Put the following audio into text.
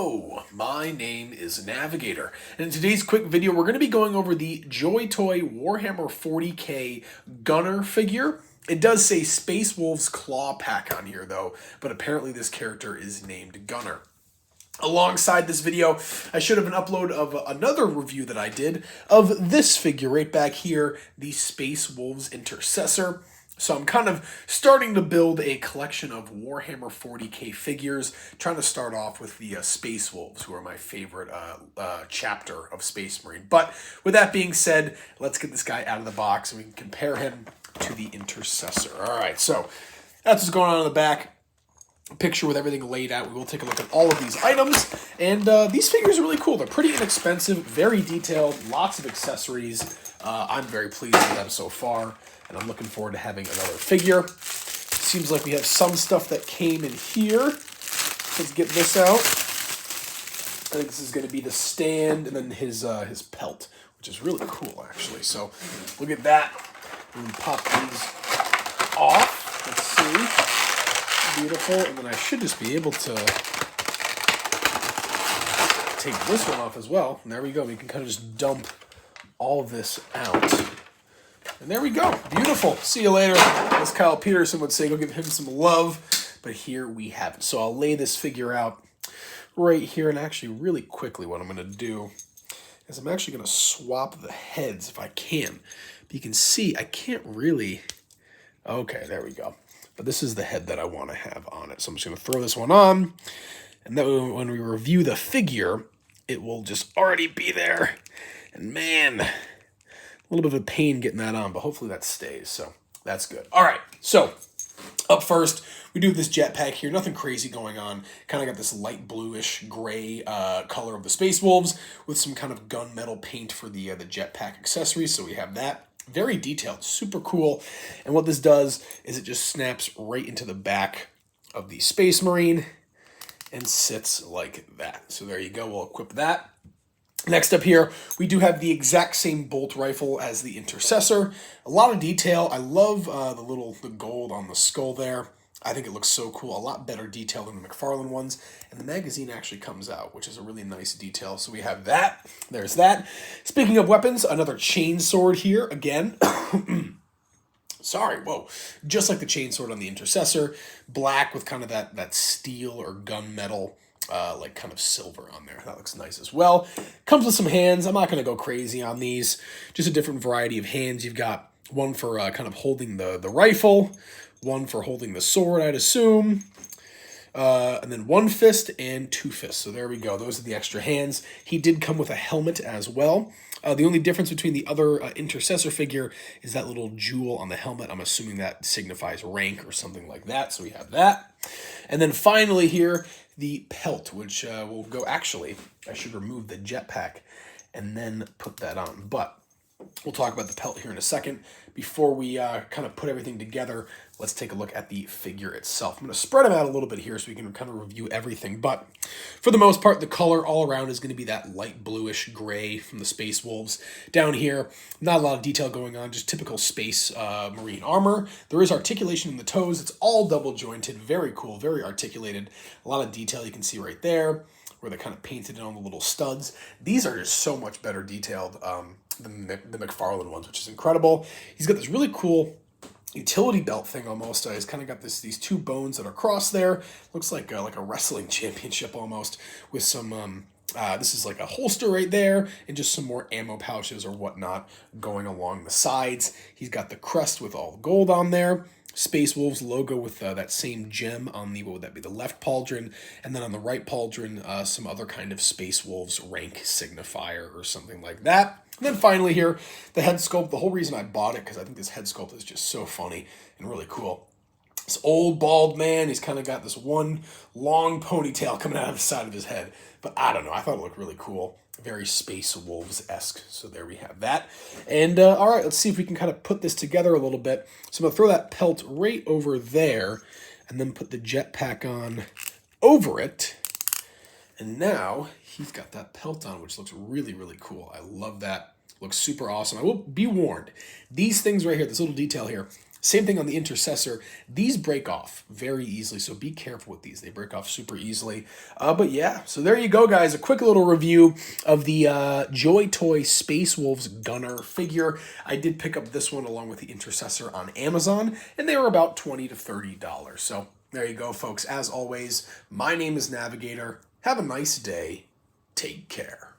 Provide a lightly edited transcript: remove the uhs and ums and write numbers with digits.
Hello, my name is Navigator, and in today's quick video we're going to be going over the JoyToy Warhammer 40k Gunnar figure. It does say Space Wolves Claw Pack on here though, but apparently this character is named Gunnar. Alongside this video, I should have an upload of another review that I did of this figure right back here, the Space Wolves Intercessor. So I'm kind of starting to build a collection of Warhammer 40k figures, trying to start off with the Space Wolves, who are my favorite chapter of Space Marine. But with that being said, let's get this guy out of the box and we can compare him to the Intercessor. All right, so that's what's going on in the back. Picture with everything laid out. We will take a look at all of these items, and these figures are really cool. They're pretty inexpensive, very detailed, lots of accessories. I'm very pleased with them so far, and I'm looking forward to having another figure. Seems like we have some stuff that came in here. Let's get this out. I think this is going to be the stand and then his pelt, which is really cool actually. So we'll get that and pop these off. Let's see. Beautiful, and then I should just be able to take this one off as well. And there we go. We can kind of just dump all this out. And there we go. Beautiful. See you later. As Kyle Peterson would say, go give him some love. But here we have it. So I'll lay this figure out right here. And actually, really quickly, what I'm going to do is I'm actually going to swap the heads if I can. But you can see I can't really... Okay, there we go. But this is the head that I want to have on it. So I'm just going to throw this one on. And then when we review the figure, it will just already be there. And man, a little bit of a pain getting that on, but hopefully that stays. So that's good. All right, so up first, we do this jetpack here. Nothing crazy going on. Kind of got this light bluish gray color of the Space Wolves with some kind of gunmetal paint for the jetpack accessories. So we have that. Very detailed, super cool. And what this does is it just snaps right into the back of the Space Marine and sits like that. So there you go, we'll equip that. Next up here, we do have the exact same bolt rifle as the Intercessor. A lot of detail. I love the gold on the skull there. I think it looks so cool. A lot better detail than the McFarlane ones. And the magazine actually comes out, which is a really nice detail. So we have that. There's that. Speaking of weapons, another chainsword here again. Sorry, whoa. Just like the chainsword on the Intercessor. Black with kind of that steel or gunmetal, like kind of silver on there. That looks nice as well. Comes with some hands. I'm not going to go crazy on these. Just a different variety of hands. You've got one for kind of holding the rifle. One for holding the sword, I'd assume. And then one fist and two fists. So there we go. Those are the extra hands. He did come with a helmet as well. The only difference between the other Intercessor figure is that little jewel on the helmet. I'm assuming that signifies rank or something like that. So we have that. And then finally here, the pelt, which will go... Actually, I should remove the jetpack and then put that on. But we'll talk about the pelt here in a second. Before we kind of put everything together, let's take a look at the figure itself. I'm going to spread them out a little bit here so we can kind of review everything. But for the most part, the color all around is going to be that light bluish gray from the Space Wolves. Down here, not a lot of detail going on, just typical Space Marine armor. There is articulation in the toes. It's all double jointed. Very cool, very articulated. A lot of detail you can see right there, where they kind of painted it on the little studs. These are just so much better detailed than the McFarlane ones, which is incredible. He's got this really cool utility belt thing almost. He's kind of got these two bones that are crossed there. Looks like a wrestling championship almost, with some, this is like a holster right there, and just some more ammo pouches or whatnot going along the sides. He's got the crest with all gold on there. Space Wolves logo with that same gem on the, what would that be, the left pauldron, and then on the right pauldron, some other kind of Space Wolves rank signifier or something like that. And then finally here, the head sculpt. The whole reason I bought it, because I think this head sculpt is just so funny and really cool. This old bald man, he's kind of got this one long ponytail coming out of the side of his head. But I don't know, I thought it looked really cool. Very Space Wolves-esque. So there we have that. And all right, let's see if we can kind of put this together a little bit. So I'm going to throw that pelt right over there and then put the jetpack on over it. And now he's got that pelt on, which looks really, really cool. I love that. Looks super awesome. I will be warned. These things right here, this little detail here, Same thing on the intercessor. These break off very easily, so be careful with these. They break off super easily. But yeah, so there you go, guys. A quick little review of the JoyToy Space Wolves Gunnar figure. I did pick up this one along with the intercessor on Amazon, and they were about $20 to $30. So there you go, folks. As always, my name is Navigator. Have a nice day. Take care.